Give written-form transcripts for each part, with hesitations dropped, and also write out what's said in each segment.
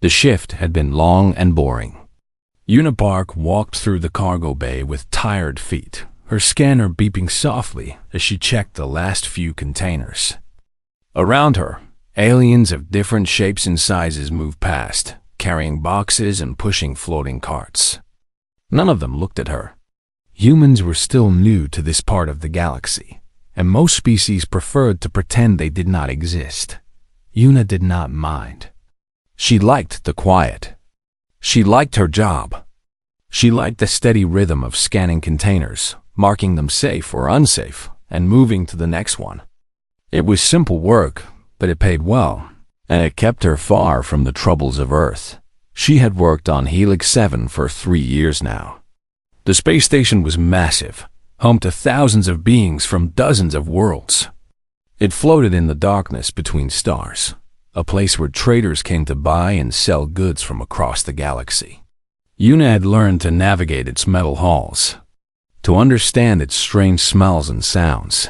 The shift had been long and boring. Una Park walked through the cargo bay with tired feet, her scanner beeping softly as she checked the last few containers. Around her, aliens of different shapes and sizes moved past, carrying boxes and pushing floating carts. None of them looked at her. Humans were still new to this part of the galaxy, and most species preferred to pretend they did not exist. Una did not mind. She liked the quiet. She liked her job. She liked the steady rhythm of scanning containers, marking them safe or unsafe, and moving to the next one. It was simple work, but it paid well, and it kept her far from the troubles of Earth. She had worked on Helix 7 for 3 years now. The space station was massive, home to thousands of beings from dozens of worlds. It floated in the darkness between stars, a place where traders came to buy and sell goods from across the galaxy. Una had learned to navigate its metal halls, to understand its strange smells and sounds,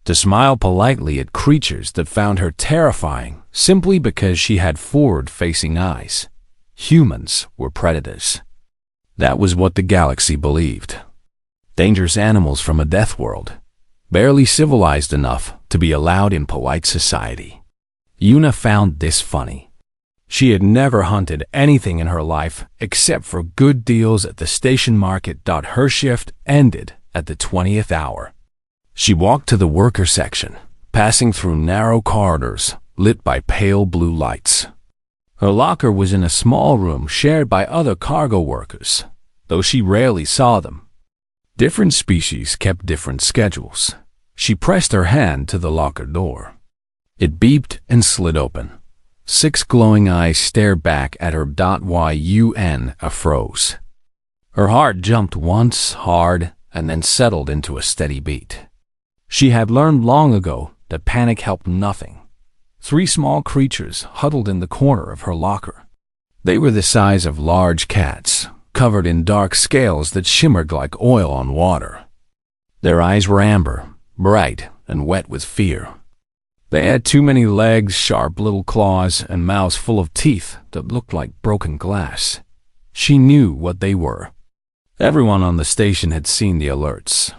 to smile politely at creatures that found her terrifying simply because she had forward-facing eyes. Humans were predators. That was what the galaxy believed. Dangerous animals from a death world, barely civilized enough to be allowed in polite society. Una found this funny. She had never hunted anything in her life except for good deals at the station market. Her shift ended at the 20th hour. She walked to the worker section, passing through narrow corridors lit by pale blue lights. Her locker was in a small room shared by other cargo workers, though she rarely saw them. Different species kept different schedules. She pressed her hand to the locker door. It beeped and slid open. 6 glowing eyes stared back at her. Yuna froze. Her heart jumped once hard and then settled into a steady beat. She had learned long ago that panic helped nothing. 3 small creatures huddled in the corner of her locker. They were the size of large cats, covered in dark scales that shimmered like oil on water. Their eyes were amber, bright, and wet with fear. They had too many legs, sharp little claws, and mouths full of teeth that looked like broken glass. She knew what they were. Everyone on the station had seen the alerts.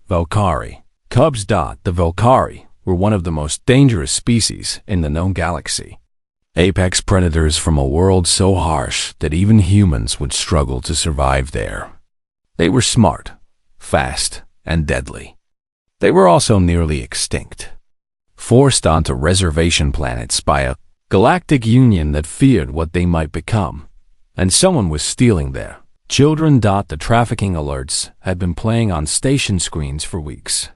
Valkyrie. Cubs. The Valkyrie were one of the most dangerous species in the known galaxy. Apex predators from a world so harsh that even humans would struggle to survive there. They were smart, fast, and deadly. They were also nearly extinct, forced onto reservation planets by a galactic union that feared what they might become, and someone was stealing their children. The trafficking alerts had been playing on station screens for weeks.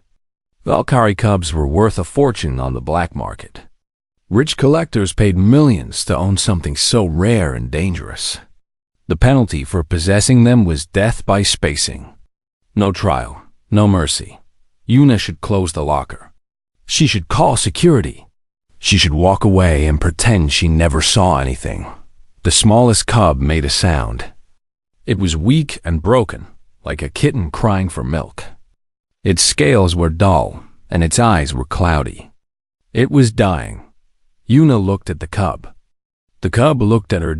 Valkyrie cubs were worth a fortune on the black market. Rich collectors paid millions to own something so rare and dangerous. The penalty for possessing them was death by spacing. No trial, no mercy. Una should close the locker. She should call security. She should walk away and pretend she never saw anything. The smallest cub made a sound. It was weak and broken, like a kitten crying for milk. Its scales were dull, and its eyes were cloudy. It was dying. Una looked at the cub. The cub looked at her.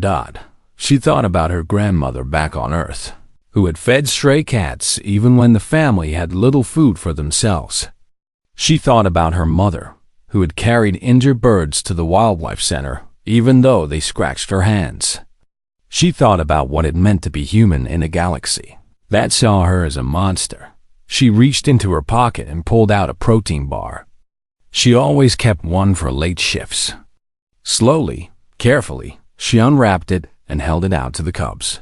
She thought about her grandmother back on Earth, who had fed stray cats even when the family had little food for themselves. She thought about her mother, who had carried injured birds to the wildlife center even though they scratched her hands. She thought about what it meant to be human in a galaxy that saw her as a monster. She reached into her pocket and pulled out a protein bar. She always kept one for late shifts. Slowly, carefully, she unwrapped it and held it out to the cubs.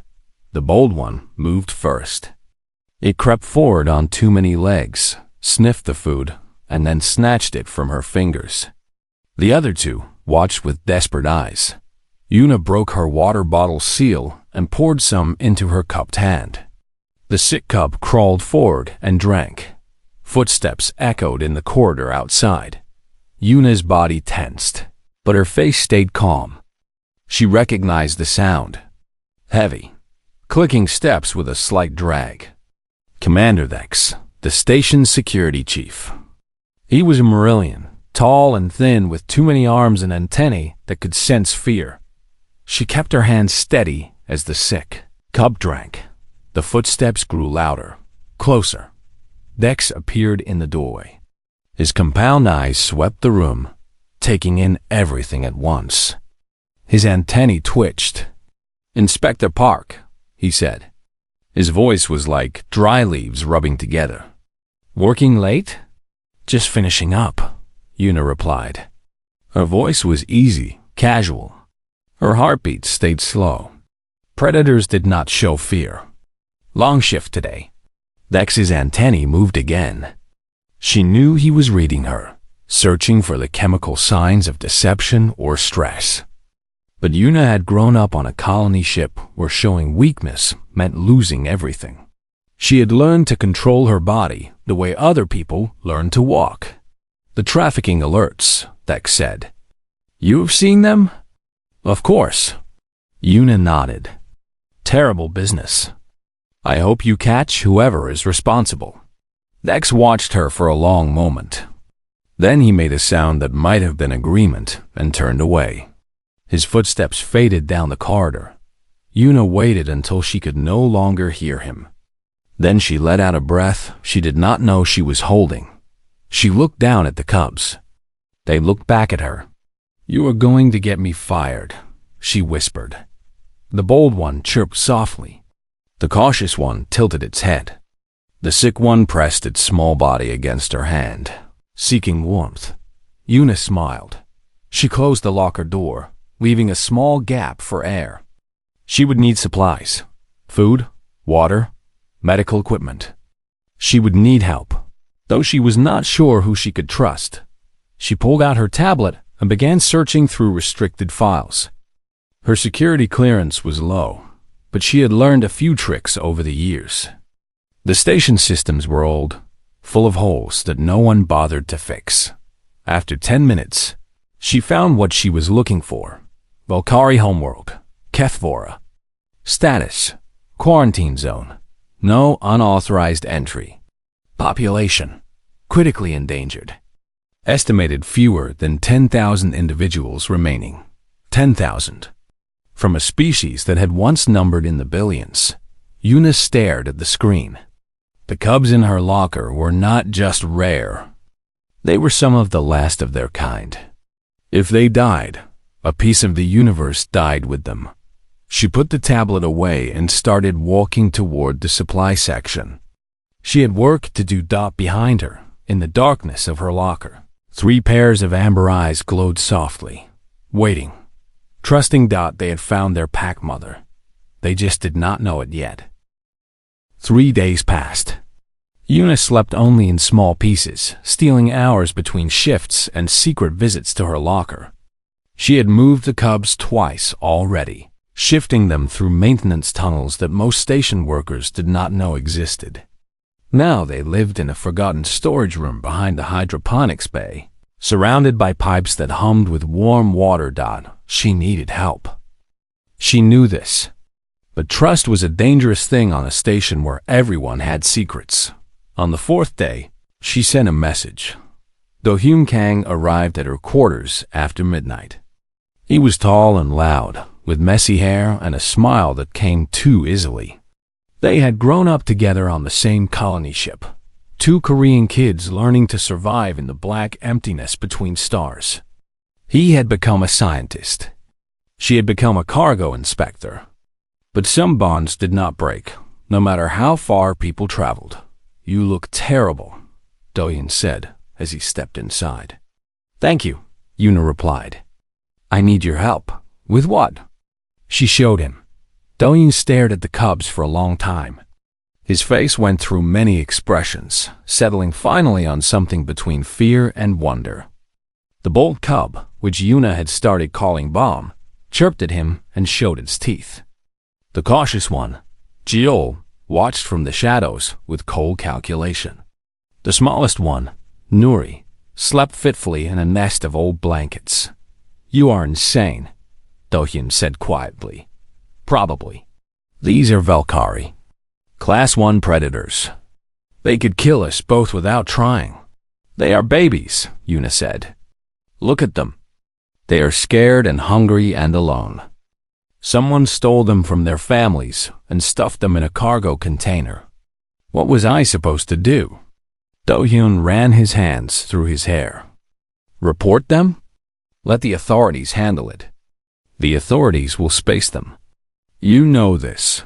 The bold one moved first. It crept forward on too many legs, sniffed the food, and then snatched it from her fingers. The other 2 watched with desperate eyes. Una broke her water bottle seal and poured some into her cupped hand. The sick cub crawled forward and drank. Footsteps echoed in the corridor outside. Una's body tensed, but her face stayed calm. She recognized the sound. Heavy, clicking steps with a slight drag. Commander Dex, the station's security chief. He was a Marillion, tall and thin with too many arms and antennae that could sense fear. She kept her hands steady as the sick cub drank. The footsteps grew louder, closer. Dex appeared in the doorway. His compound eyes swept the room, taking in everything at once. His antennae twitched. "Inspector Park," he said. His voice was like dry leaves rubbing together. "Working late?" "Just finishing up," Una replied. Her voice was easy, casual. Her heartbeat stayed slow. Predators did not show fear. "Long shift today." Dex's antennae moved again. She knew he was reading her, searching for the chemical signs of deception or stress. But Una had grown up on a colony ship where showing weakness meant losing everything. She had learned to control her body the way other people learn to walk. "The trafficking alerts," Dex said. "You've seen them?" "Of course." Una nodded. "Terrible business. I hope you catch whoever is responsible." Dex watched her for a long moment. Then he made a sound that might have been agreement and turned away. His footsteps faded down the corridor. Una waited until she could no longer hear him. Then she let out a breath she did not know she was holding. She looked down at the cubs. They looked back at her. "You are going to get me fired," she whispered. The bold one chirped softly. The cautious one tilted its head. The sick one pressed its small body against her hand, seeking warmth. Una smiled. She closed the locker door, leaving a small gap for air. She would need supplies: food, water, medical equipment. She would need help, though she was not sure who she could trust. She pulled out her tablet and began searching through restricted files. Her security clearance was low, but she had learned a few tricks over the years. The station systems were old, full of holes that no one bothered to fix. After 10 minutes, she found what she was looking for. Valkyrie homeworld, Kethvora. Status: quarantine zone. No unauthorized entry. Population: critically endangered. Estimated fewer than 10,000 individuals remaining. 10,000. From a species that had once numbered in the billions. Una stared at the screen. The cubs in her locker were not just rare. They were some of the last of their kind. If they died, a piece of the universe died with them. She put the tablet away and started walking toward the supply section. She had work to do. Behind her, in the darkness of her locker, 3 pairs of amber eyes glowed softly, waiting, trusting they had found their pack mother. They just did not know it yet. 3 days passed. Una slept only in small pieces, stealing hours between shifts and secret visits to her locker. She had moved the cubs twice already, shifting them through maintenance tunnels that most station workers did not know existed. Now they lived in a forgotten storage room behind the hydroponics bay, surrounded by pipes that hummed with warm water. She needed help. She knew this. But trust was a dangerous thing on a station where everyone had secrets. On the 4th day, she sent a message. Do-Hyun Kang arrived at her quarters after midnight. He was tall and loud, with messy hair and a smile that came too easily. They had grown up together on the same colony ship, 2 Korean kids learning to survive in the black emptiness between stars. He had become a scientist. She had become a cargo inspector. But some bonds did not break, no matter how far people traveled. "You look terrible," Do-Hyun said as he stepped inside. "Thank you," Una replied. "I need your help." "With what?" She showed him. Do-Hyun stared at the cubs for a long time. His face went through many expressions, settling finally on something between fear and wonder. The bold cub, which Una had started calling Bomb, chirped at him and showed its teeth. The cautious one, Jiol, watched from the shadows with cold calculation. The smallest one, Nuri, slept fitfully in a nest of old blankets. "You are insane," Do-Hyun said quietly. "Probably. These are Valkyrie. Class 1 predators. They could kill us both without trying." "They are babies," Una said. "Look at them. They are scared and hungry and alone." Someone stole them from their families and stuffed them in a cargo container. What was I supposed to do? Do-hyun ran his hands through his hair. Report them? Let the authorities handle it. The authorities will space them. You know this.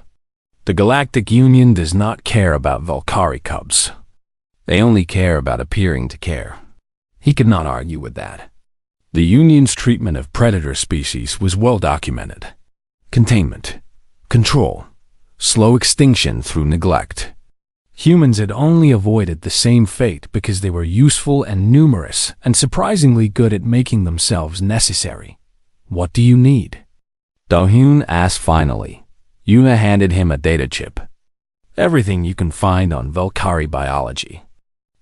The Galactic Union does not care about Valkyrie cubs. They only care about appearing to care. He could not argue with that. The Union's treatment of predator species was well documented. Containment, control, slow extinction through neglect. Humans had only avoided the same fate because they were useful and numerous and surprisingly good at making themselves necessary. What do you need? Do-hyun asked finally. Yuna handed him a data chip. Everything you can find on Valkyrie biology.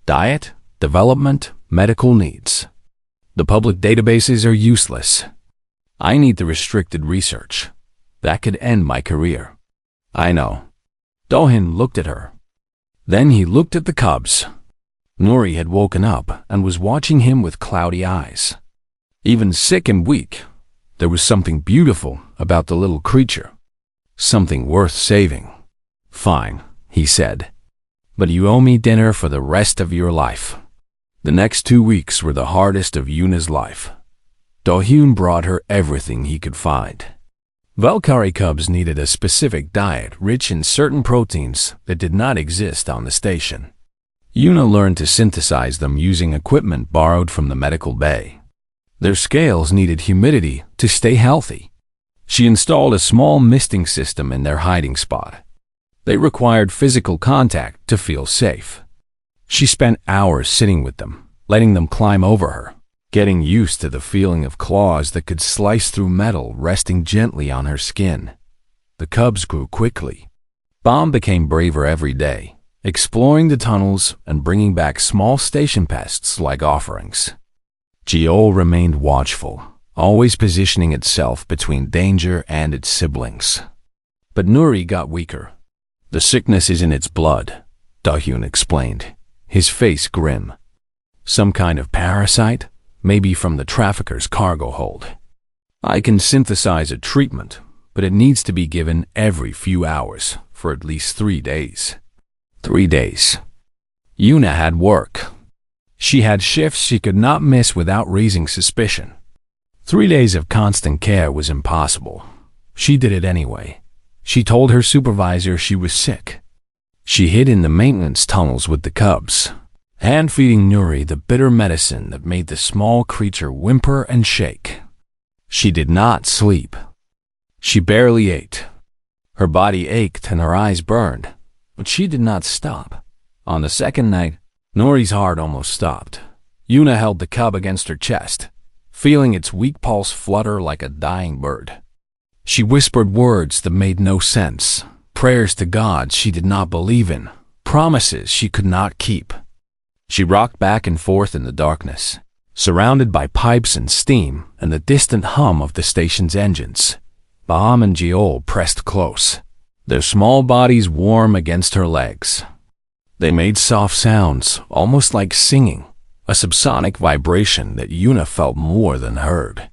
Diet, development, medical needs. The public databases are useless. I need the restricted research. That could end my career. I know. Do-hyun looked at her. Then he looked at the cubs. Nuri had woken up and was watching him with cloudy eyes. Even sick and weak, there was something beautiful about the little creature. Something worth saving. Fine, he said. But you owe me dinner for the rest of your life. The next 2 weeks were the hardest of Yuna's life. Do-hyun brought her everything he could find. Valkyrie cubs needed a specific diet rich in certain proteins that did not exist on the station. Yuna learned to synthesize them using equipment borrowed from the medical bay. Their scales needed humidity to stay healthy. She installed a small misting system in their hiding spot. They required physical contact to feel safe. She spent hours sitting with them, letting them climb over her, getting used to the feeling of claws that could slice through metal resting gently on her skin. The cubs grew quickly. Bomb became braver every day, exploring the tunnels and bringing back small station pests like offerings. Jeol remained watchful, always positioning itself between danger and its siblings. But Nuri got weaker. The sickness is in its blood, Do-hyun explained, his face grim. Some kind of parasite? Maybe from the trafficker's cargo hold. I can synthesize a treatment, but it needs to be given every few hours for at least 3 days. 3 days. Yuna had work. She had shifts she could not miss without raising suspicion. 3 days of constant care was impossible. She did it anyway. She told her supervisor she was sick. She hid in the maintenance tunnels with the cubs, hand-feeding Nuri the bitter medicine that made the small creature whimper and shake. She did not sleep. She barely ate. Her body ached and her eyes burned, but she did not stop. On the second night, Nuri's heart almost stopped. Yuna held the cub against her chest, feeling its weak pulse flutter like a dying bird. She whispered words that made no sense, prayers to gods she did not believe in, promises she could not keep. She rocked back and forth in the darkness, surrounded by pipes and steam and the distant hum of the station's engines. Baham and Jeol pressed close, their small bodies warm against her legs. They made soft sounds, almost like singing, a subsonic vibration that Yuna felt more than heard.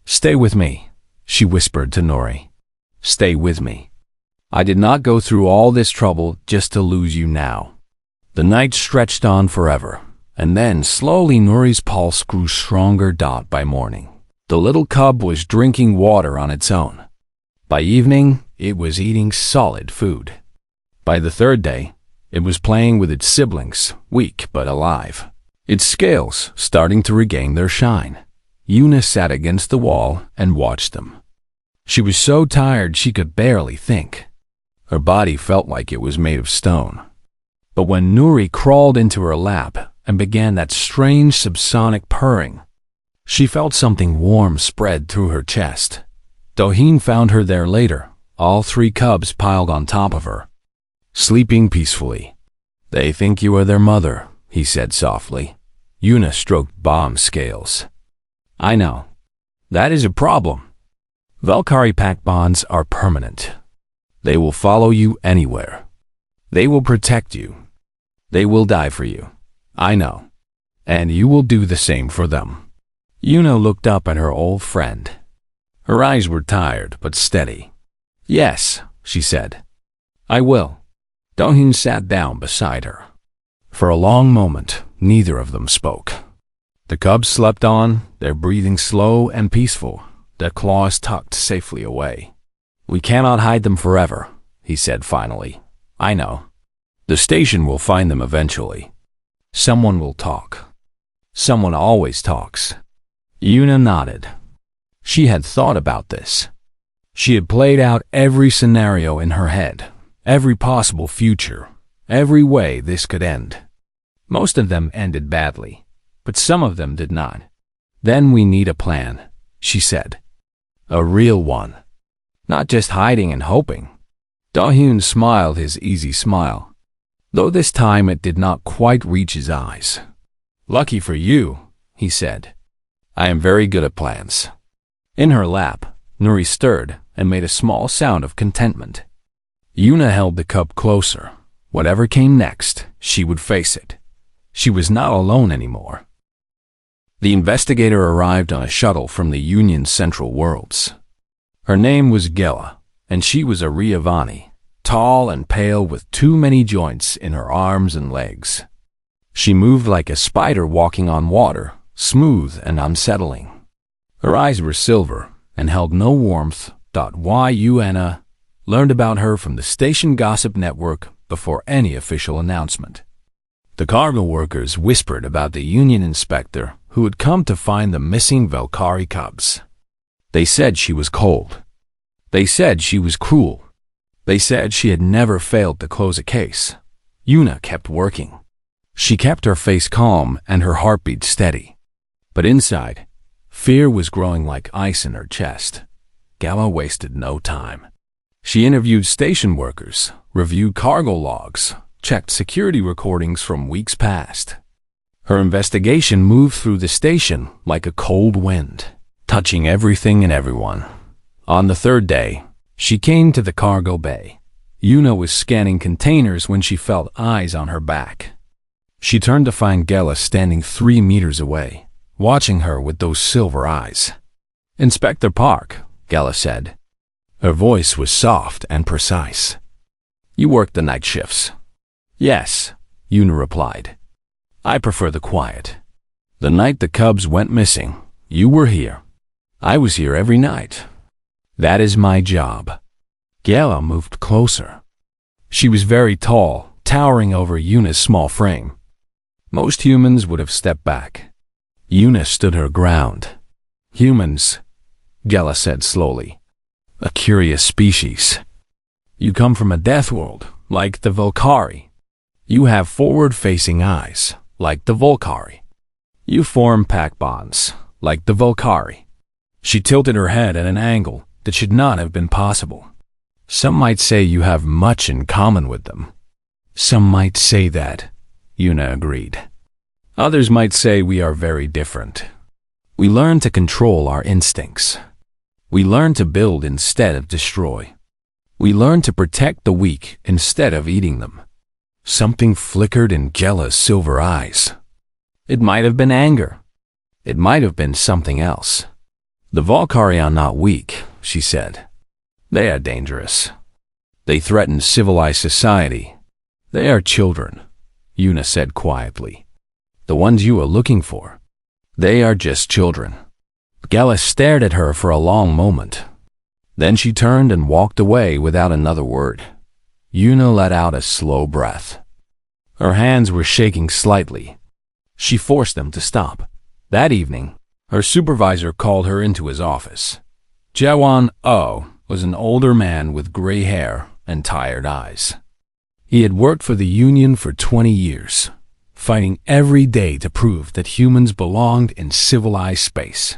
"Stay with me," she whispered to Nuri. "Stay with me. I did not go through all this trouble just to lose you now." The night stretched on forever, and then slowly Nuri's pulse grew stronger by morning. The little cub was drinking water on its own. By evening, it was eating solid food. By the third day, it was playing with its siblings, weak but alive, its scales starting to regain their shine. Yuna sat against the wall and watched them. She was so tired she could barely think. Her body felt like it was made of stone. But when Nuri crawled into her lap and began that strange subsonic purring, she felt something warm spread through her chest. Do-hyun found her there later, all 3 cubs piled on top of her, sleeping peacefully. "They think you are their mother," he said softly. Yuna stroked Bomb's scales. "I know. That is a problem. Valkyrie pack bonds are permanent. They will follow you anywhere. They will protect you. They will die for you. I know. And you will do the same for them." Yuna looked up at her old friend. Her eyes were tired but steady. "Yes," she said. "I will." Do-hyun sat down beside her. For a long moment, neither of them spoke. The cubs slept on, their breathing slow and peaceful, their claws tucked safely away. "We cannot hide them forever," he said finally. "I know. The station will find them eventually. Someone will talk. Someone always talks." Yuna nodded. She had thought about this. She had played out every scenario in her head, every possible future, every way this could end. Most of them ended badly, but some of them did not. "Then we need a plan," she said. "A real one. Not just hiding and hoping." Do-hyun smiled his easy smile, though this time it did not quite reach his eyes. "Lucky for you," he said. "I am very good at plans." In her lap, Nuri stirred and made a small sound of contentment. Yuna held the cub closer. Whatever came next, she would face it. She was not alone anymore. The investigator arrived on a shuttle from the Union Central Worlds. Her name was Gela, and she was a Riavani, tall and pale with too many joints in her arms and legs. She moved like a spider walking on water, smooth and unsettling. Her eyes were silver and held no warmth. Yuna learned about her from the station gossip network before any official announcement. The cargo workers whispered about the Union inspector who had come to find the missing Valkyrie cubs. They said she was cold. They said she was cruel. They said she had never failed to close a case. Yuna kept working. She kept her face calm and her heartbeat steady. But inside, fear was growing like ice in her chest. Gala wasted no time. She interviewed station workers, reviewed cargo logs, checked security recordings from weeks past. Her investigation moved through the station like a cold wind, touching everything and everyone. On the third day, she came to the cargo bay. Yuna was scanning containers when she felt eyes on her back. She turned to find Gela standing 3 meters away, watching her with those silver eyes. "Inspector Park," Gela said. Her voice was soft and precise. "You work the night shifts?" "Yes," Yuna replied. "I prefer the quiet. The night the cubs went missing, you were here. I was here every night. That is my job." Gela moved closer. She was very tall, towering over Yuna's small frame. Most humans would have stepped back. Yuna stood her ground. "Humans," Gela said slowly. "A curious species. You come from a death world, like the Valkyrie. You have forward-facing eyes, like the Valkyrie. You form pack bonds, like the Valkyrie." She tilted her head at an angle that should not have been possible. "Some might say you have much in common with them." "Some might say that," Yuna agreed. "Others might say we are very different. We learn to control our instincts. We learn to build instead of destroy. We learn to protect the weak instead of eating them." Something flickered in Gela's silver eyes. It might have been anger. It might have been something else. "The Valkyrie are not weak," she said. "They are dangerous. They threaten civilized society. They are children," Yuna said quietly. "The ones you are looking for. They are just children." Gela stared at her for a long moment. Then she turned and walked away without another word. Yuna let out a slow breath. Her hands were shaking slightly. She forced them to stop. That evening, her supervisor called her into his office. Jaewon Oh was an older man with gray hair and tired eyes. He had worked for the Union for 20 years, fighting every day to prove that humans belonged in civilized space.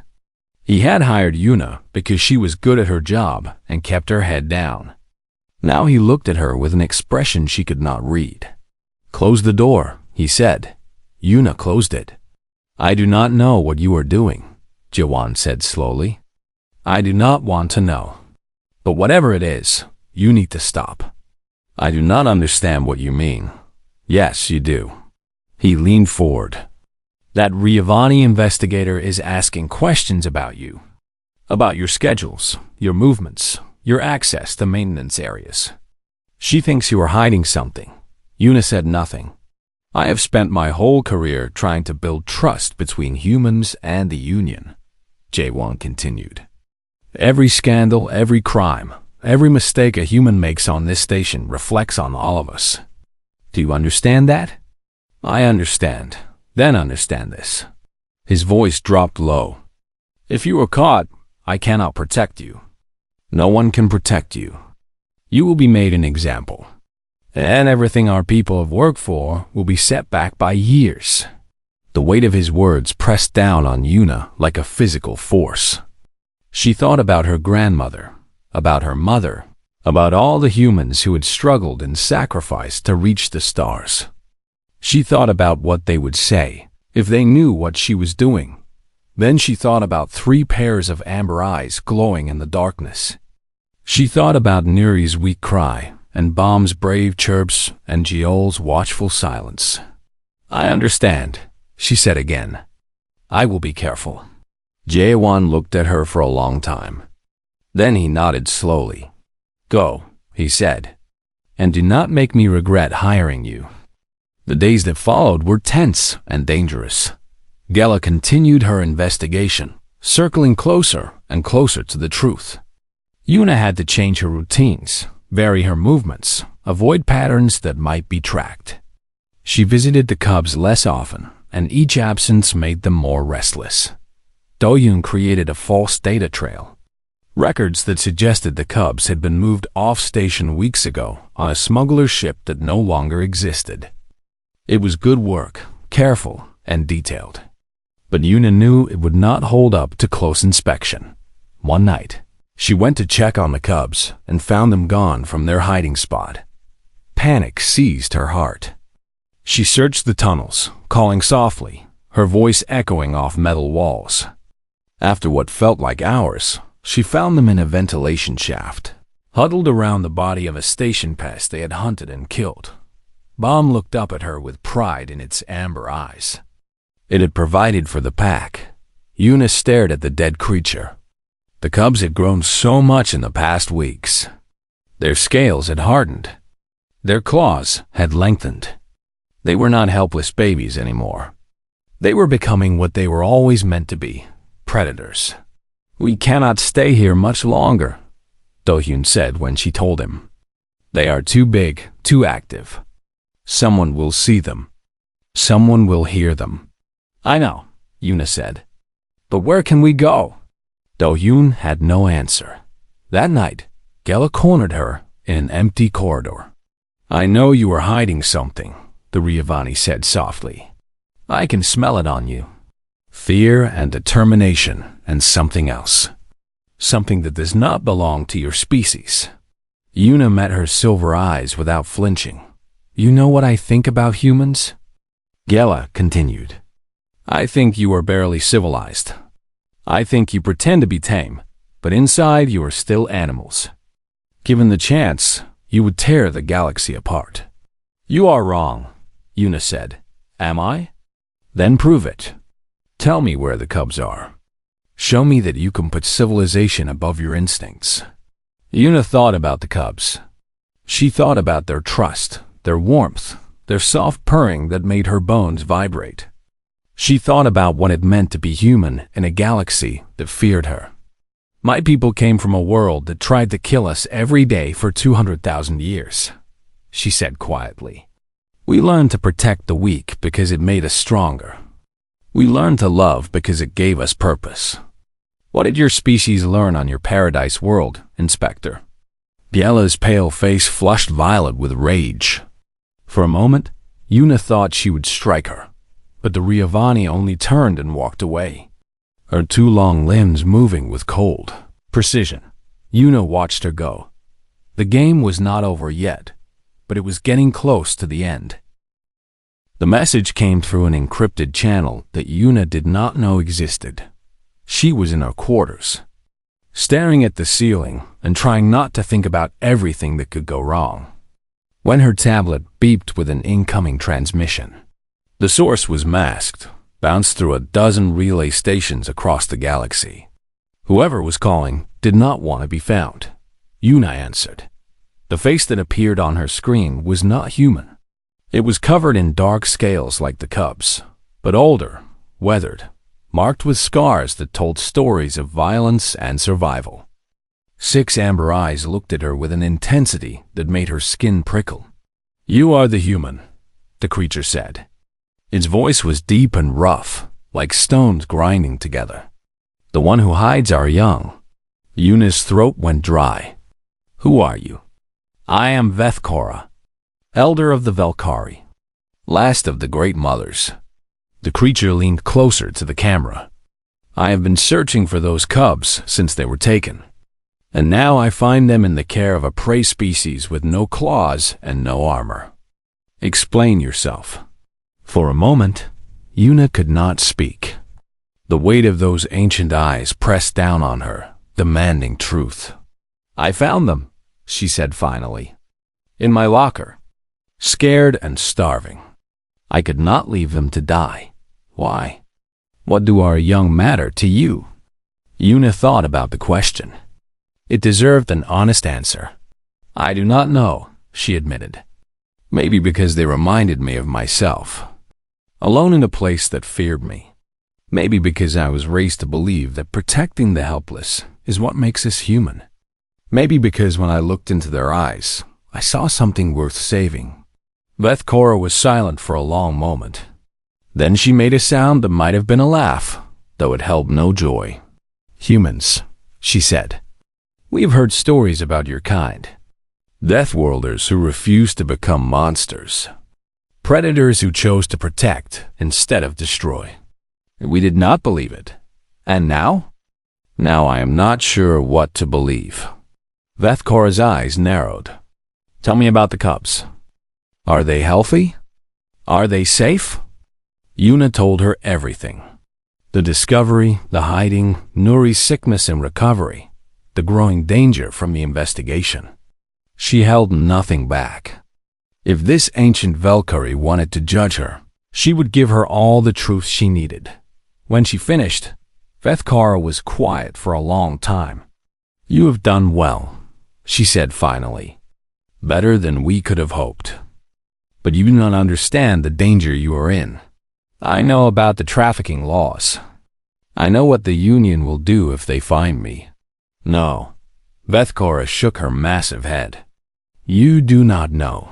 He had hired Yuna because she was good at her job and kept her head down. Now he looked at her with an expression she could not read. "Close the door," he said. Yuna closed it. "I do not know what you are doing," Jaewon said slowly. "I do not want to know. But whatever it is, you need to stop." "I do not understand what you mean." "Yes, you do." He leaned forward. "That Riavani investigator is asking questions about you. About your schedules, your movements, your access to maintenance areas. She thinks you are hiding something. Yuna said nothing. I have spent my whole career trying to build trust between humans and the Union, Jae-won continued. Every scandal, every crime, every mistake a human makes on this station reflects on all of us. Do you understand that? I understand. Then understand this. His voice dropped low. If you are caught, I cannot protect you. No one can protect you. You will be made an example. And everything our people have worked for will be set back by years. The weight of his words pressed down on Yuna like a physical force. She thought about her grandmother, about her mother, about all the humans who had struggled and sacrificed to reach the stars. She thought about what they would say if they knew what she was doing. Then she thought about 3 pairs of amber eyes glowing in the darkness. She thought about Nuri's weak cry, and Bomb's brave chirps, and Jeol's watchful silence. I understand, she said again. I will be careful. Jae-won looked at her for a long time. Then he nodded slowly. Go, he said, and do not make me regret hiring you. The days that followed were tense and dangerous. Gela continued her investigation, circling closer and closer to the truth. Yuna had to change her routines, vary her movements, avoid patterns that might be tracked. She visited the cubs less often, and each absence made them more restless. Do-yoon created a false data trail. Records that suggested the cubs had been moved off-station weeks ago on a smuggler's ship that no longer existed. It was good work, careful and detailed. But Yuna knew it would not hold up to close inspection. One night, she went to check on the cubs and found them gone from their hiding spot. Panic seized her heart. She searched the tunnels, calling softly, her voice echoing off metal walls. After what felt like hours, she found them in a ventilation shaft, huddled around the body of a station pest they had hunted and killed. Bomb looked up at her with pride in its amber eyes. It had provided for the pack. Yuna stared at the dead creature. The cubs had grown so much in the past weeks. Their scales had hardened. Their claws had lengthened. They were not helpless babies anymore. They were becoming what they were always meant to be, predators. We cannot stay here much longer, Do-hyun said when she told him. They are too big, too active. Someone will see them. Someone will hear them. I know, Yuna said. But where can we go? Do-hyun had no answer. That night, Gela cornered her in an empty corridor. I know you are hiding something, the Riavani said softly. I can smell it on you. Fear and determination and something else. Something that does not belong to your species. Yuna met her silver eyes without flinching. You know what I think about humans? Gela continued. I think you are barely civilized. I think you pretend to be tame, but inside you are still animals. Given the chance, you would tear the galaxy apart. You are wrong, Yuna said. Am I? Then prove it. Tell me where the cubs are. Show me that you can put civilization above your instincts. Yuna thought about the cubs. She thought about their trust, their warmth, their soft purring that made her bones vibrate. She thought about what it meant to be human in a galaxy that feared her. My people came from a world that tried to kill us every day for 200,000 years, she said quietly. We learned to protect the weak because it made us stronger. We learned to love because it gave us purpose. What did your species learn on your paradise world, Inspector? Gela's pale face flushed violet with rage. For a moment, Yuna thought she would strike her, but the Riavani only turned and walked away, her 2 long limbs moving with cold precision. Yuna watched her go. The game was not over yet, but it was getting close to the end. The message came through an encrypted channel that Yuna did not know existed. She was in her quarters, staring at the ceiling and trying not to think about everything that could go wrong, when her tablet beeped with an incoming transmission. The source was masked, bounced through a dozen relay stations across the galaxy. Whoever was calling did not want to be found. Yuna answered. The face that appeared on her screen was not human. It was covered in dark scales like the cubs, but older, weathered, marked with scars that told stories of violence and survival. 6 amber eyes looked at her with an intensity that made her skin prickle. "You are the human," the creature said. Its voice was deep and rough, like stones grinding together. "The one who hides our young." Yuna's throat went dry. "Who are you?" "I am Vethkora, elder of the Velkari, last of the great mothers." The creature leaned closer to the camera. "I have been searching for those cubs since they were taken, and now I find them in the care of a prey species with no claws and no armor. Explain yourself." For a moment, Yuna could not speak. The weight of those ancient eyes pressed down on her, demanding truth. "I found them," she said finally, "in my locker, scared and starving. I could not leave them to die. Why? What do our young matter to you?" Yuna thought about the question. It deserved an honest answer. "I do not know," she admitted. "Maybe because they reminded me of myself, alone in a place that feared me. Maybe because I was raised to believe that protecting the helpless is what makes us human. Maybe because when I looked into their eyes, I saw something worth saving." Vethkora was silent for a long moment. Then she made a sound that might have been a laugh, though it held no joy. "Humans," she said. "We've heard stories about your kind. Deathworlders who refuse to become monsters. Predators who chose to protect instead of destroy. We did not believe it. And now? Now I am not sure what to believe." Vethkora's eyes narrowed. "Tell me about the cubs. Are they healthy? Are they safe?" Yuna told her everything. The discovery, the hiding, Nuri's sickness and recovery, the growing danger from the investigation. She held nothing back. If this ancient Valkyrie wanted to judge her, she would give her all the truth she needed. When she finished, Vethkora was quiet for a long time. "You have done well," she said finally. "Better than we could have hoped. But you do not understand the danger you are in. I know about the trafficking laws. I know what the Union will do if they find me." "No." Vethkora shook her massive head. "You do not know.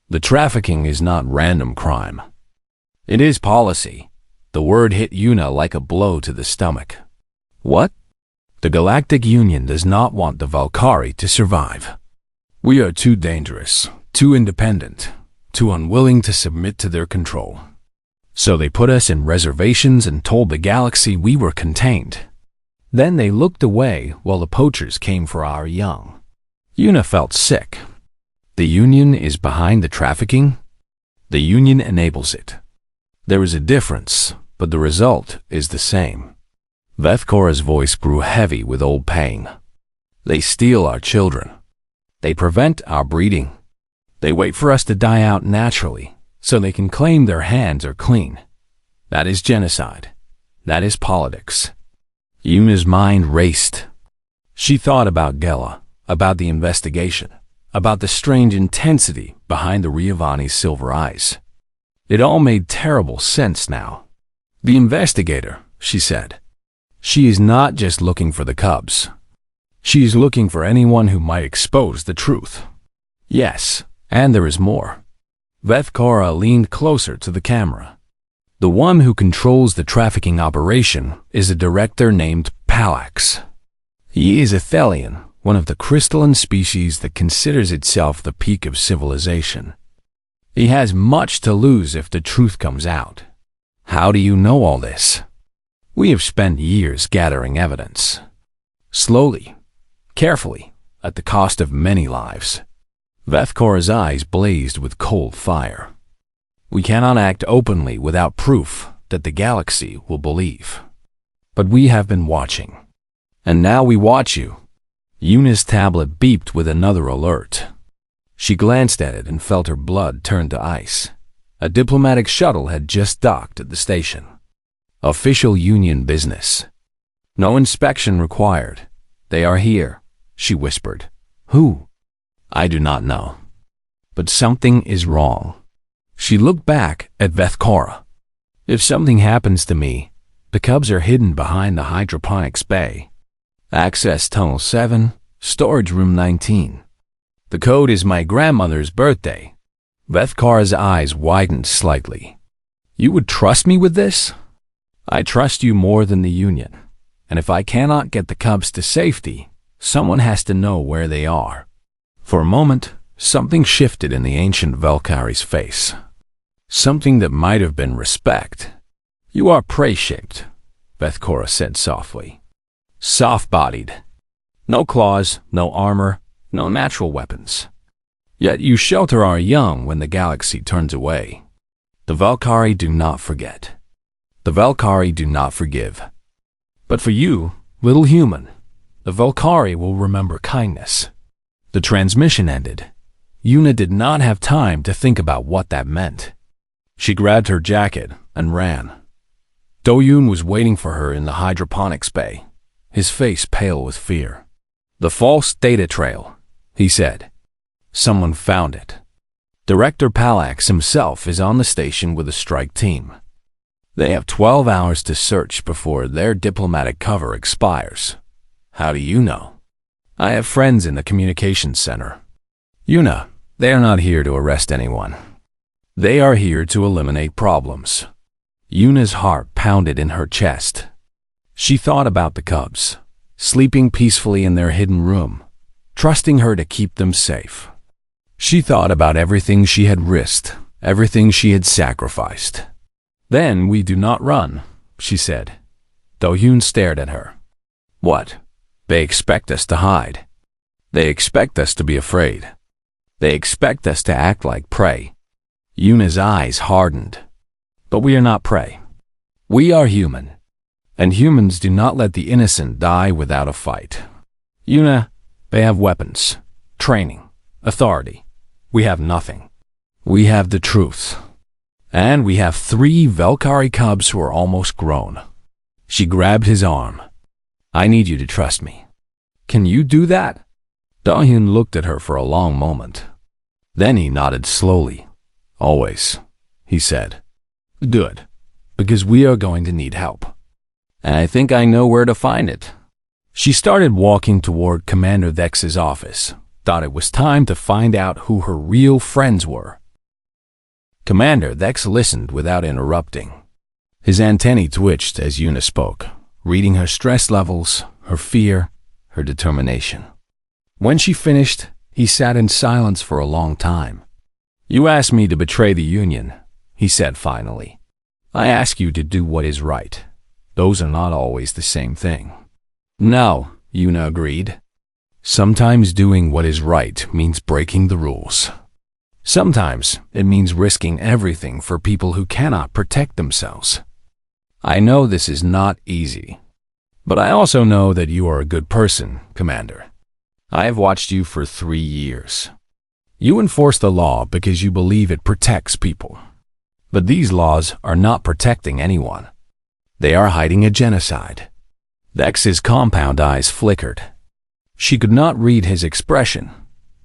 The trafficking is not random crime. It is policy." The word hit Yuna like a blow to the stomach. "What?" "The Galactic Union does not want the Valkyrie to survive. We are too dangerous, too independent, too unwilling to submit to their control. So they put us in reservations and told the galaxy we were contained. Then they looked away while the poachers came for our young." Yuna felt sick. "The Union is behind the trafficking? The Union enables it. There is a difference, but the result is the same." Vethkora's voice grew heavy with old pain. "They steal our children. They prevent our breeding. They wait for us to die out naturally, so they can claim their hands are clean. That is genocide. That is politics." Yuna's mind raced. She thought about Gela, about the investigation, about the strange intensity behind the Riavani's silver eyes. It all made terrible sense now. "The investigator," she said. "She is not just looking for the cubs. She is looking for anyone who might expose the truth. Yes, and there is more." Vethkora leaned closer to the camera. "The one who controls the trafficking operation is a director named Palax. He is a Thelian, one of the crystalline species that considers itself the peak of civilization. He has much to lose if the truth comes out." "How do you know all this?" "We have spent years gathering evidence. Slowly, carefully, at the cost of many lives." Vethkora's eyes blazed with cold fire. "We cannot act openly without proof that the galaxy will believe. But we have been watching. And now we watch you." Yuna's tablet beeped with another alert. She glanced at it and felt her blood turn to ice. A diplomatic shuttle had just docked at the station. Official Union business. No inspection required. They are here, she whispered. Who? I do not know. But something is wrong. She looked back at Vethkora. If something happens to me, the cubs are hidden behind the hydroponics bay. Access Tunnel 7, Storage Room 19. The code is my grandmother's birthday. Vethkora's eyes widened slightly. You would trust me with this? I trust you more than the Union. And if I cannot get the cubs to safety, someone has to know where they are. For a moment, something shifted in the ancient Valkyri's face. Something that might have been respect. You are prey-shaped, Vethkora said softly. Soft-bodied. No claws, no armor, no natural weapons. Yet you shelter our young when the galaxy turns away. The Valkyri do not forget. The Valkyri do not forgive. But for you, little human, the Valkyri will remember kindness. The transmission ended. Yuna did not have time to think about what that meant. She grabbed her jacket and ran. Do-Yoon was waiting for her in the hydroponics bay, his face pale with fear. The false data trail, he said. Someone found it. Director Palax himself is on the station with a strike team. They have 12 hours to search before their diplomatic cover expires. How do you know? I have friends in the communications center. Yuna, they are not here to arrest anyone. They are here to eliminate problems. Yuna's heart pounded in her chest. She thought about the cubs, sleeping peacefully in their hidden room, trusting her to keep them safe. She thought about everything she had risked, everything she had sacrificed. Then we do not run, she said. Do-Yoon stared at her. What? They expect us to hide. They expect us to be afraid. They expect us to act like prey. Yuna's eyes hardened. But we are not prey. We are human. And humans do not let the innocent die without a fight. Yuna, they have weapons, training, authority. We have nothing. We have the truth. And we have 3 Valkyrie cubs who are almost grown. She grabbed his arm. I need you to trust me. Can you do that? Do-Yoon looked at her for a long moment. Then he nodded slowly. Always, he said. Good, because we are going to need help. And I think I know where to find it. She started walking toward Commander Vex's office, thought it was time to find out who her real friends were. Commander Vex listened without interrupting. His antennae twitched as Yuna spoke, reading her stress levels, her fear, her determination. When she finished, he sat in silence for a long time. You asked me to betray the Union, he said finally. I ask you to do what is right. Those are not always the same thing. No, Yuna agreed. Sometimes doing what is right means breaking the rules. Sometimes it means risking everything for people who cannot protect themselves. I know this is not easy, but I also know that you are a good person, Commander. I have watched you for 3 years. You enforce the law because you believe it protects people. But these laws are not protecting anyone. They are hiding a genocide. Vex's compound eyes flickered. She could not read his expression,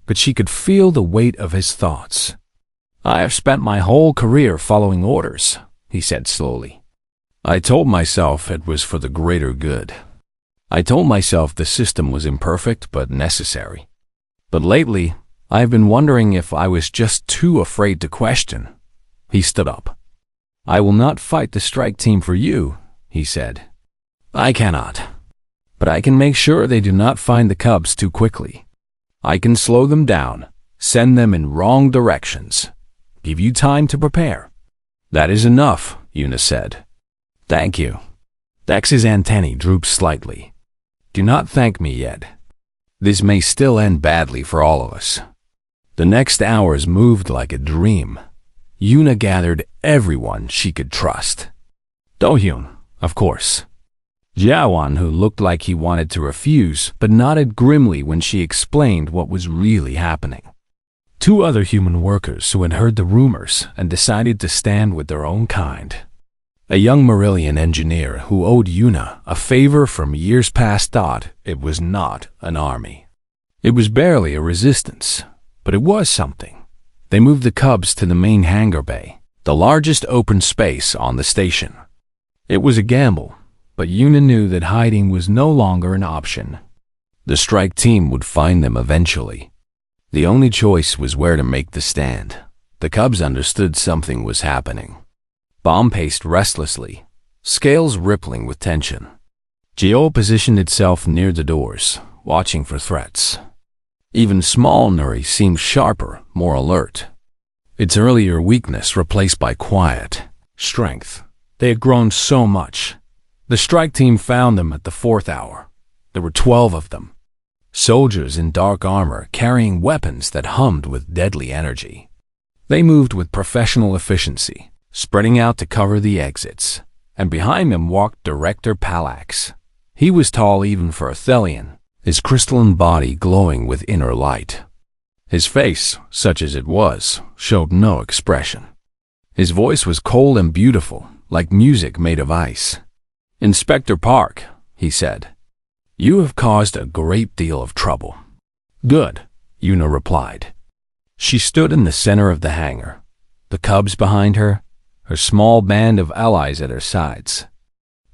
but she could feel the weight of his thoughts. I have spent my whole career following orders, he said slowly. I told myself it was for the greater good. I told myself the system was imperfect but necessary. But lately, I have been wondering if I was just too afraid to question. He stood up. I will not fight the strike team for you, he said. I cannot. But I can make sure they do not find the cubs too quickly. I can slow them down, send them in wrong directions, give you time to prepare. That is enough, Yuna said. Thank you. Vex's antennae drooped slightly. Do not thank me yet. This may still end badly for all of us. The next hours moved like a dream. Yuna gathered everyone she could trust. Do-Yoon, of course. Jiawan, who looked like he wanted to refuse, but nodded grimly when she explained what was really happening. 2 other human workers who had heard the rumors and decided to stand with their own kind. A young Marillion engineer who owed Una a favor from years past thought it was not an army. It was barely a resistance, but it was something. They moved the cubs to the main hangar bay, the largest open space on the station. It was a gamble, but Una knew that hiding was no longer an option. The strike team would find them eventually. The only choice was where to make the stand. The cubs understood something was happening. Bomb paced restlessly, scales rippling with tension. Geo positioned itself near the doors, watching for threats. Even small Nuri seemed sharper, more alert. Its earlier weakness replaced by quiet strength. They had grown so much. The strike team found them at the 4th hour. There were 12 of them. Soldiers in dark armor carrying weapons that hummed with deadly energy. They moved with professional efficiency, spreading out to cover the exits, and behind them walked Director Palax. He was tall even for a Thelian, his crystalline body glowing with inner light. His face, such as it was, showed no expression. His voice was cold and beautiful, like music made of ice. "Inspector Park," he said, "you have caused a great deal of trouble." "Good," Una replied. She stood in the center of the hangar, the cubs behind her, her small band of allies at her sides.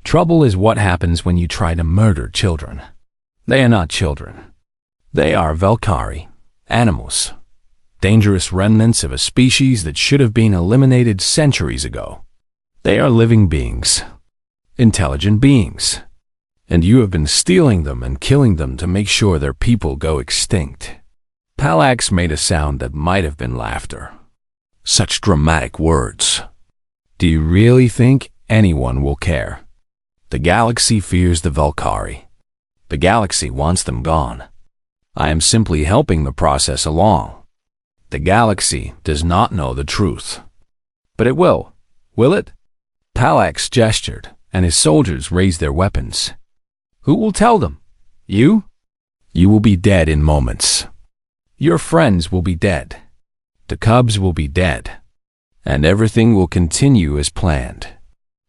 Trouble is what happens when you try to murder children. They are not children. They are Valkyrie, animals, dangerous remnants of a species that should have been eliminated centuries ago. They are living beings, intelligent beings, and you have been stealing them and killing them to make sure their people go extinct. Palax made a sound that might have been laughter. Such dramatic words. Do you really think anyone will care? The galaxy fears the Valkyrie. The galaxy wants them gone. I am simply helping the process along. The galaxy does not know the truth. But it will it? Palax gestured, and his soldiers raised their weapons. Who will tell them? You? You will be dead in moments. Your friends will be dead. The cubs will be dead. And everything will continue as planned.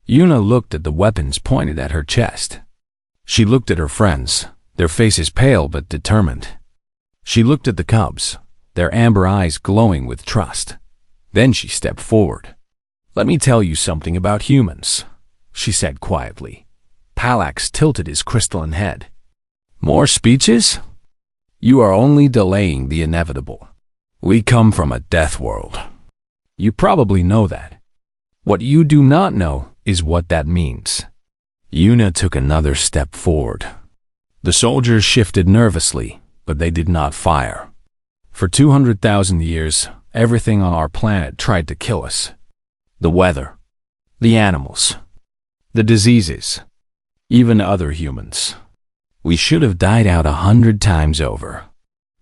Una looked at the weapons pointed at her chest. She looked at her friends, their faces pale but determined. She looked at the cubs, their amber eyes glowing with trust. Then she stepped forward. "Let me tell you something about humans," she said quietly. Palax tilted his crystalline head. "More speeches? You are only delaying the inevitable. We come from a death world. You probably know that. What you do not know is what that means." Una took another step forward. The soldiers shifted nervously, but they did not fire. For 200,000 years, everything on our planet tried to kill us. The weather, the animals, the diseases, even other humans. We should have died out 100 times over,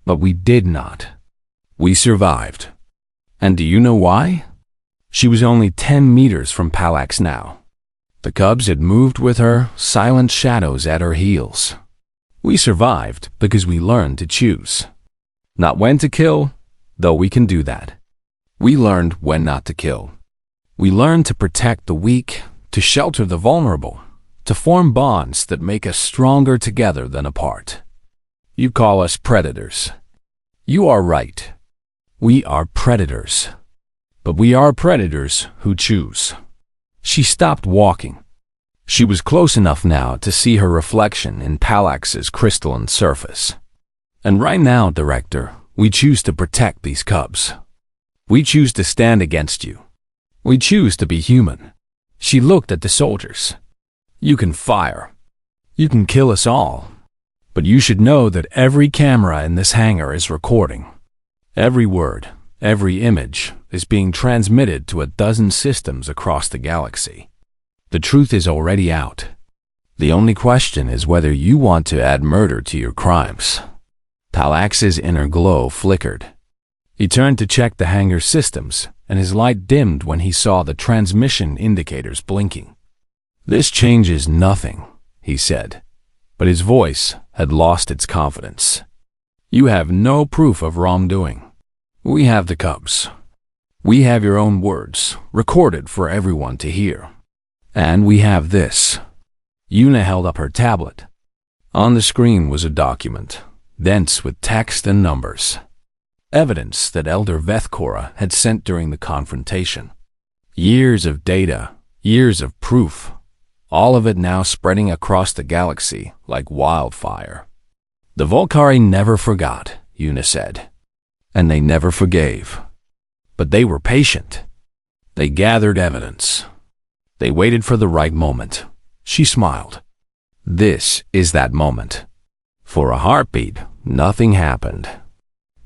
but we did not. We survived. And do you know why? She was only 10 meters from Palax now. The cubs had moved with her, silent shadows at her heels. We survived because we learned to choose. Not when to kill, though we can do that. We learned when not to kill. We learned to protect the weak, to shelter the vulnerable, to form bonds that make us stronger together than apart. You call us predators. You are right. We are predators. But we are predators who choose. She stopped walking. She was close enough now to see her reflection in Palax's crystalline surface. And right now, Director, we choose to protect these cubs. We choose to stand against you. We choose to be human. She looked at the soldiers. You can fire. You can kill us all. But you should know that every camera in this hangar is recording. Every word, every image is being transmitted to a dozen systems across the galaxy. The truth is already out. The only question is whether you want to add murder to your crimes. Palax's inner glow flickered. He turned to check the hangar systems, and his light dimmed when he saw the transmission indicators blinking. "This changes nothing," he said, but his voice had lost its confidence. "You have no proof of wrongdoing. We have the cubs. We have your own words, recorded for everyone to hear. And we have this. Yuna held up her tablet. On the screen was a document, dense with text and numbers. Evidence that Elder Vethkora had sent during the confrontation. Years of data, years of proof, all of it now spreading across the galaxy like wildfire. The Volcari never forgot, Yuna said, and they never forgave. But they were patient. They gathered evidence. They waited for the right moment. She smiled. This is that moment. For a heartbeat, nothing happened.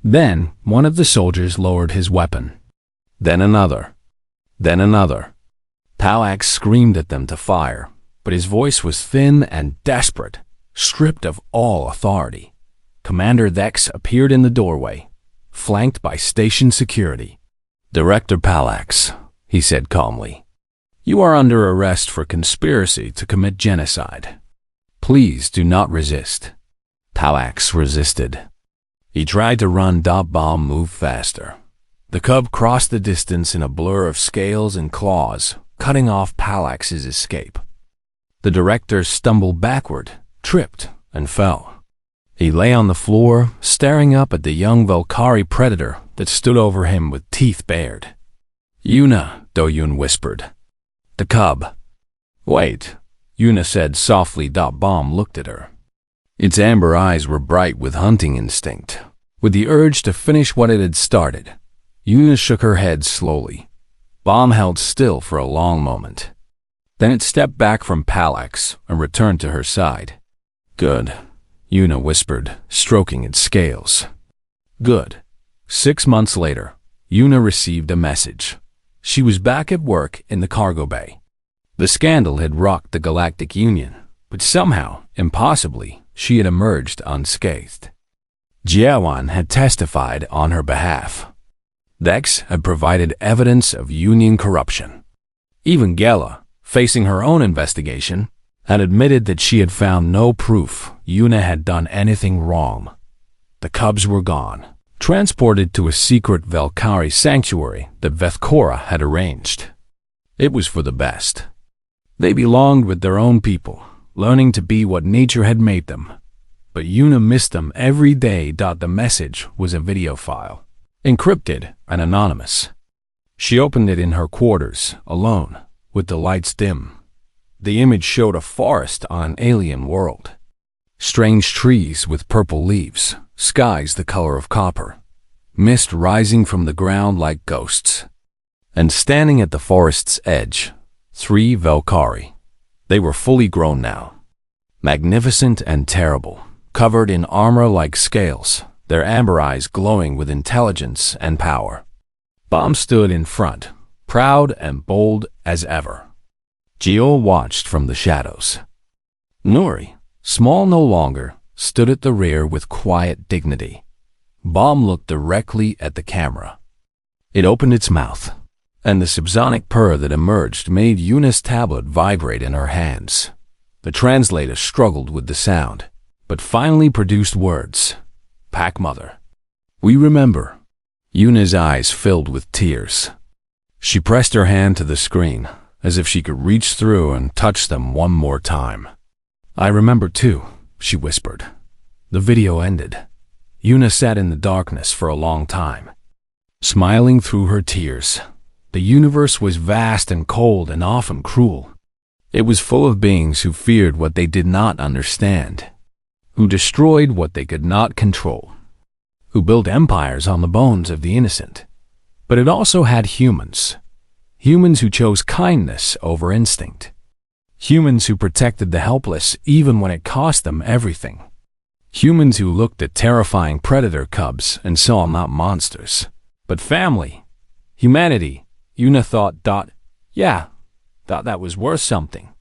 Then one of the soldiers lowered his weapon. Then another. Then another. Palax screamed at them to fire, but his voice was thin and desperate, stripped of all authority. Commander Vex appeared in the doorway, flanked by station security. "Director Palax," he said calmly, "you are under arrest for conspiracy to commit genocide. Please do not resist." Palax resisted. He tried to run. Bomb moved faster. The cub crossed the distance in a blur of scales and claws, cutting off Palax's escape. The director stumbled backward, tripped, and fell. He lay on the floor, staring up at the young Volcari predator that stood over him with teeth bared. "Yuna," Doyun whispered. "The cub." "Wait," Yuna said softly. Bomb looked at her. Its amber eyes were bright with hunting instinct, with the urge to finish what it had started. Yuna shook her head slowly. Bomb held still for a long moment. Then it stepped back from Palax and returned to her side. "Good," Yuna whispered, stroking its scales. "Good." 6 months later, Yuna received a message. She was back at work in the cargo bay. The scandal had rocked the Galactic Union, but somehow, impossibly, she had emerged unscathed. Jiawan had testified on her behalf. Vex had provided evidence of Union corruption. Even Gela, facing her own investigation, had admitted that she had found no proof Yuna had done anything wrong. The cubs were gone, transported to a secret Volcari sanctuary that Vethkora had arranged. It was for the best. They belonged with their own people, learning to be what nature had made them. But Yuna missed them every day. The message was a video file, encrypted and anonymous. She opened it in her quarters, alone, with the lights dim. The image showed a forest on an alien world. Strange trees with purple leaves, skies the color of copper, mist rising from the ground like ghosts. And standing at the forest's edge, 3 Volcari. They were fully grown now, magnificent and terrible, covered in armor like scales, their amber eyes glowing with intelligence and power. Bomb stood in front, proud and bold as ever. Gio watched from the shadows. Nuri, small no longer, stood at the rear with quiet dignity. Bomb looked directly at the camera. It opened its mouth, and the subsonic purr that emerged made Yuna's tablet vibrate in her hands. The translator struggled with the sound, but finally produced words. "Pack Mother. We remember." Yuna's eyes filled with tears. She pressed her hand to the screen, as if she could reach through and touch them one more time. "I remember too," she whispered. The video ended. Yuna sat in the darkness for a long time, smiling through her tears. The universe was vast and cold and often cruel. It was full of beings who feared what they did not understand, who destroyed what they could not control, who built empires on the bones of the innocent. But it also had humans. Humans who chose kindness over instinct. Humans who protected the helpless even when it cost them everything. Humans who looked at terrifying predator cubs and saw not monsters, but family. Humanity, Yuna thought. Yeah, thought that was worth something.